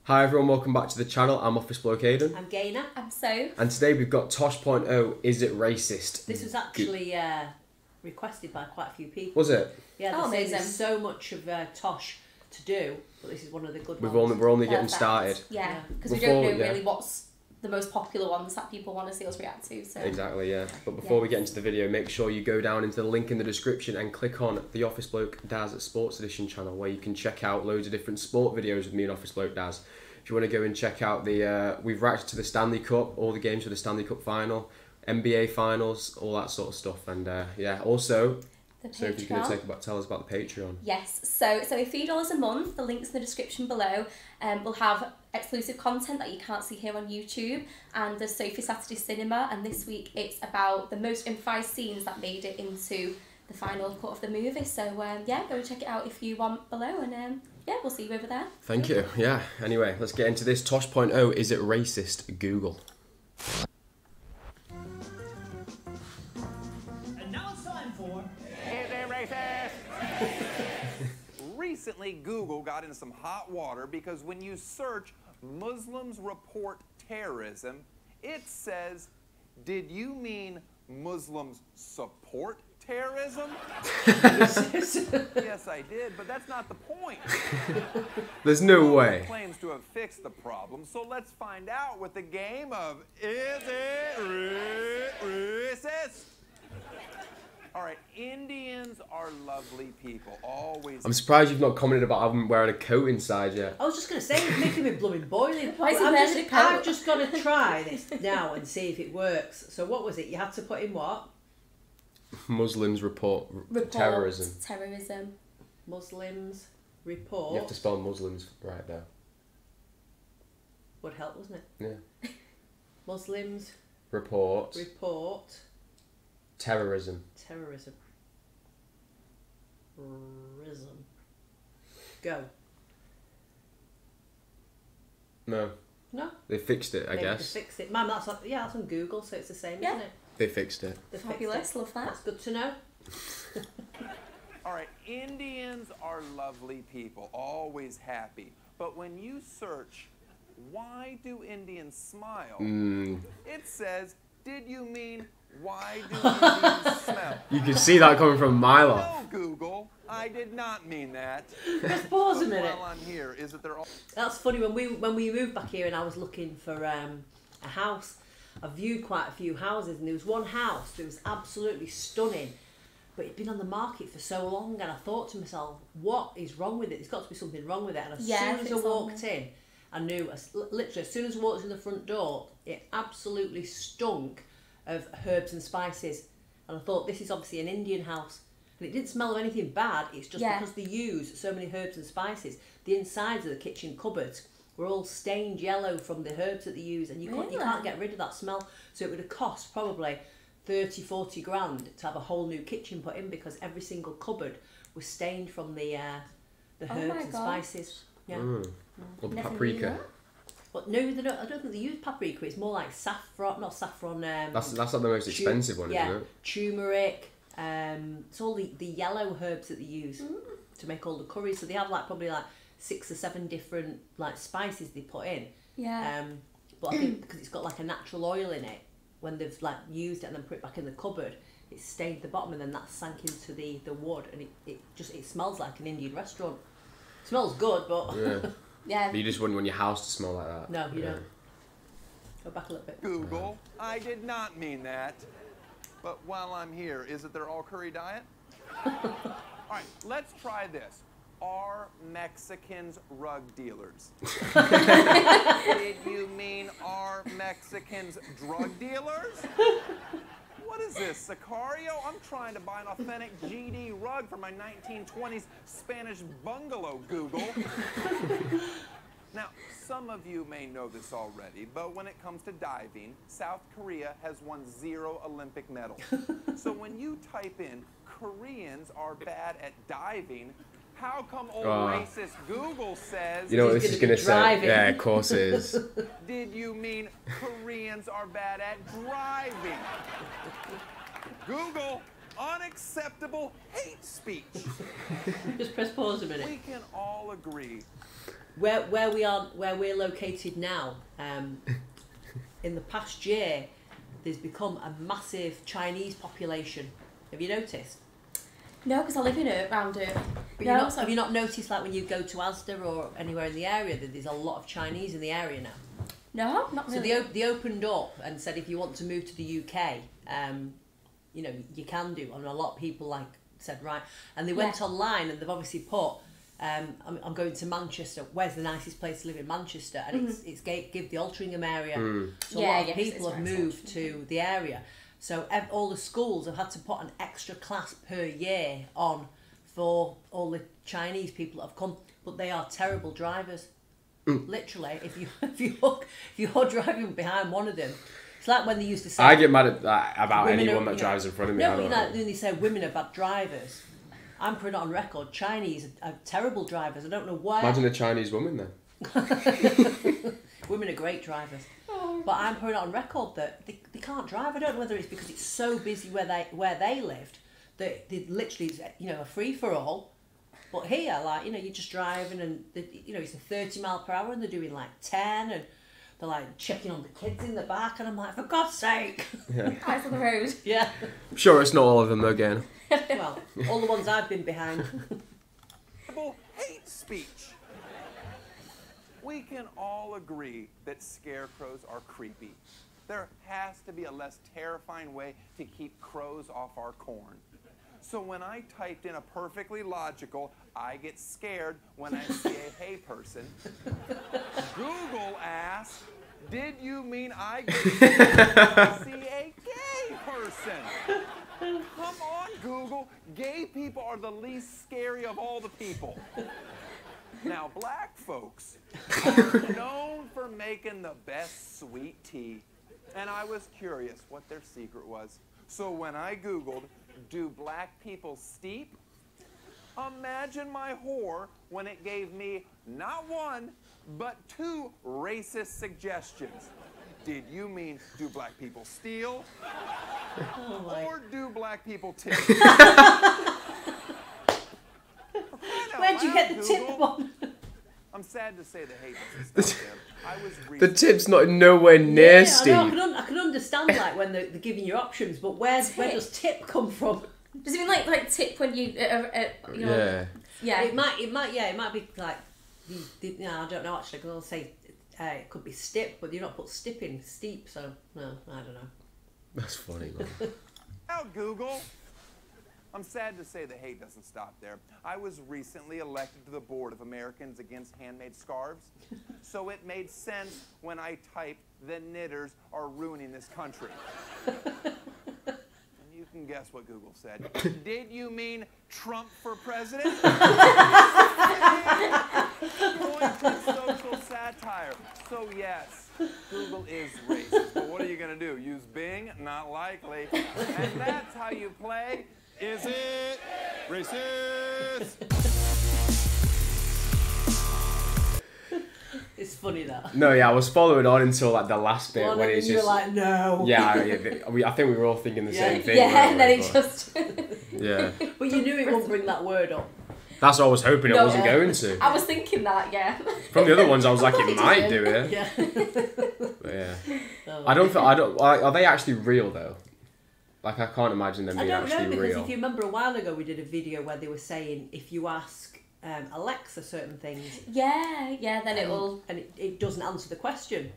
Hi everyone, welcome back to the channel. I'm Office Bloke Aidan. I'm Gaynor. I'm Sophie. And today we've got Tosh.0, Is It Racist? This was actually requested by quite a few people. Was it? Yeah, oh, amazing. There's so much of Tosh to do, but this is one of the good ones. We're only getting started. Yeah, because we don't know really what's the most popular ones that people want to see us react to. So. Exactly, yeah. But before we get into the video, make sure you go down into the link in the description and click on the Office Bloke Daz Sports Edition channel, where you can check out loads of different sport videos with me and Office Bloke Daz. If you want to go and check out the, we've reacted to the Stanley Cup, all the games for the Stanley Cup final, NBA finals, all that sort of stuff. And yeah, also, Sophie's going to tell us about the Patreon. Yes, so it's only $3 a month. The link's in the description below. We'll have exclusive content that you can't see here on YouTube, and the Sophie Saturday Cinema. And this week it's about the most improvised scenes that made it into the final cut of the movie. So yeah, go and check it out if you want below, and yeah, we'll see you over there. Thank you. Yeah. Anyway, let's get into this. Tosh.0, Is It Racist? Google. And now it's time for Is It Racist? Recently, Google got into some hot water because when you search Muslims report terrorism, it says, did you mean Muslims support terrorism? Yes, I did, but that's not the point. There's no way. Claims to have fixed the problem, so let's find out with the game of Is It Racist? All right, Indians are lovely people, always. I'm surprised you've not commented about having wearing a coat inside yet. I was just going to say, it's making me blooming boiling. Why is he wearing a coat? I've just got to try this now and see if it works. So what was it? You had to put in what? Muslims report terrorism. Terrorism. Muslims report. You have to spell Muslims right there. Would help, wouldn't it? Yeah. Muslims report terrorism. Go. No. No. They fixed it, I guess. They fixed it. Man, that's on Google, so it's the same, isn't it? They fixed it. Fabulous, love that. That's good to know. All right, Indians are lovely people, always happy. But when you search, why do Indians smile? It says, did you mean, why do Indians smell? You can see that coming from a mile off. No, Google, I did not mean that. Just pause a minute. While I'm here, is that they're all... That's funny, when we moved back here and I was looking for a house, I viewed quite a few houses, and there was one house that was absolutely stunning, but it'd been on the market for so long, and I thought to myself, what is wrong with it? There's got to be something wrong with it. And as soon as I walked in, I knew, literally, as soon as I walked in the front door, it absolutely stunk of herbs and spices. And I thought, this is obviously an Indian house. And it didn't smell of anything bad, it's just because they use so many herbs and spices. The insides of the kitchen cupboards were all stained yellow from the herbs that they use, and you can't get rid of that smell. So it would have cost probably 30-40 grand to have a whole new kitchen put in, because every single cupboard was stained from the herbs and spices. Yeah. Or paprika. But no, I don't think they use paprika. It's more like saffron, not saffron. That's like the most expensive one, isn't it? Turmeric. It's all the yellow herbs that they use to make all the curries. So they have probably 6 or 7 different spices they put in. Yeah. But I think because it's got a natural oil in it, when they've used it and then put it back in the cupboard, it stained the bottom, and then that sank into the wood, and it smells like an Indian restaurant. It smells good, but yeah. But you just wouldn't want your house to smell like that. No, you don't. Go back a little bit. Google, I did not mean that. But while I'm here, is it their all-curry diet? All right, let's try this. Are Mexicans rug dealers? Did you mean are Mexicans drug dealers? What is this, Sicario? I'm trying to buy an authentic GD rug for my 1920s Spanish bungalow, Google. Now, some of you may know this already, but when it comes to diving, South Korea has won 0 Olympic medals. So when you type in, Koreans are bad at diving, how come old racist Google says... You know what this is going to say? Yeah, of course it is. Did you mean Koreans are bad at driving? Google, unacceptable hate speech. Just press pause a minute. We can all agree where we're located now, in the past year, there's become a massive Chinese population. Have you noticed? No, because I live around it. But No, have you not noticed, like when you go to Asda or anywhere in the area, that there's a lot of Chinese in the area now? No, not really. So they opened up and said if you want to move to the UK, you know, you can do. And a lot of people like said right, and they went online and they've obviously put, I'm going to Manchester. Where's the nicest place to live in Manchester? And it's give the Altrincham area. So a lot of people have moved to the area. So all the schools have had to put an extra class per year on for all the Chinese people that have come, but they are terrible drivers. Literally, if you're driving behind one of them, it's like when they used to say. I get mad at that about anyone that drives in front of me. No, but like when they say women are bad drivers, I'm putting it on record. Chinese are terrible drivers. I don't know why. Imagine a Chinese woman then. Women are great drivers. But I'm putting it on record that they can't drive. I don't know whether it's because it's so busy where they lived that they literally, you know, a free for all. But here, like, you know, you're just driving and you know it's a 30 mile per hour and they're doing like 10 and they're like checking on the kids in the back and I'm like, for God's sake. Yeah. Eyes on the road. Yeah. I'm sure it's not all of them again. Well, all the ones I've been behind. Hate speech. We can all agree that scarecrows are creepy. There has to be a less terrifying way to keep crows off our corn. So when I typed in a perfectly logical, I get scared when I see a hay person, Google asked, did you mean I get scared when I see a gay person? Come on, Google. Gay people are the least scary of all the people. Now, black folks are known for making the best sweet tea. And I was curious what their secret was. So when I Googled, do black people steep? Imagine my horror when it gave me not one, but two racist suggestions. Did you mean, do black people steal? Or do black people tip? Where'd you get the tip one? I'm sad to say the hate doesn't stop there. I was The tip's not nowhere near Yeah, steep. I can understand like when they're giving you options, but where does tip come from? Does it mean like tip when you you know? Yeah. It might be like I don't know actually, because I'll say it could be stip, but you're not put stip in steep, so no, I don't know. That's funny, man. Now Google. I'm sad to say the hate doesn't stop there. I was recently elected to the board of Americans Against Handmade Scarves, so it made sense when I typed the knitters are ruining this country. And you can guess what Google said. Did you mean Trump for president? Pointed social satire. So yes, Google is racist. But what are you going to do? Use Bing? Not likely. And that's how you play. Is it racist? It's funny that. No, yeah, I was following on until like the last bit when it's you just. were like, no. Yeah, I think we were all thinking the same thing. Yeah, weren't and then we? it just. Yeah. But you knew it wouldn't bring that word up. That's what I was hoping it No, wasn't yeah. going to. I was thinking that, yeah. From the other ones, I was like, it It might didn't. do it. Yeah. But yeah. Oh. I don't. Are they actually real though? Like I can't imagine them I being don't know, actually because real. if you remember a while ago we did a video where they were saying if you ask Alexa certain things Yeah, then it will. and it doesn't answer the question,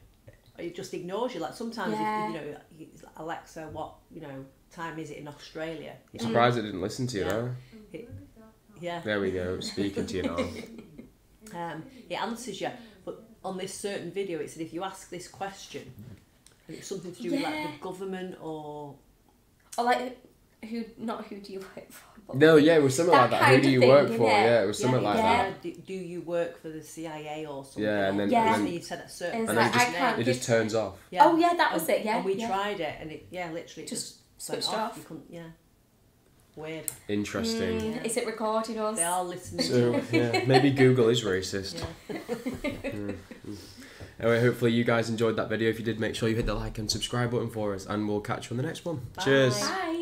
it just ignores you. Like sometimes Yeah. if, you know, Alexa, what, you know, time is it in Australia? I'm surprised it didn't listen to you Yeah. though. Yeah. There we go, speaking to you now. It answers you, but on this certain video it said if you ask this question and it's something to do with like Yeah. the government or like, who do you work for? But No, yeah, it was something That like that. Who kind do of you thing, work for? innit? Yeah, it was something like yeah. that. Do you work for the CIA or something? Yeah, and then- Yeah. and then you said a certain It's And then like, just, I can't it just turns off. Yeah. Oh, yeah, that was it, yeah, And we yeah. tried it, and it literally Just went switched off. You couldn't, yeah. Weird. Interesting. Is it recording us? They are listening. So yeah, maybe Google is racist. Yeah. Anyway, hopefully you guys enjoyed that video. If you did, make sure you hit the like and subscribe button for us, and we'll catch you on the next one. Bye. Cheers. Bye.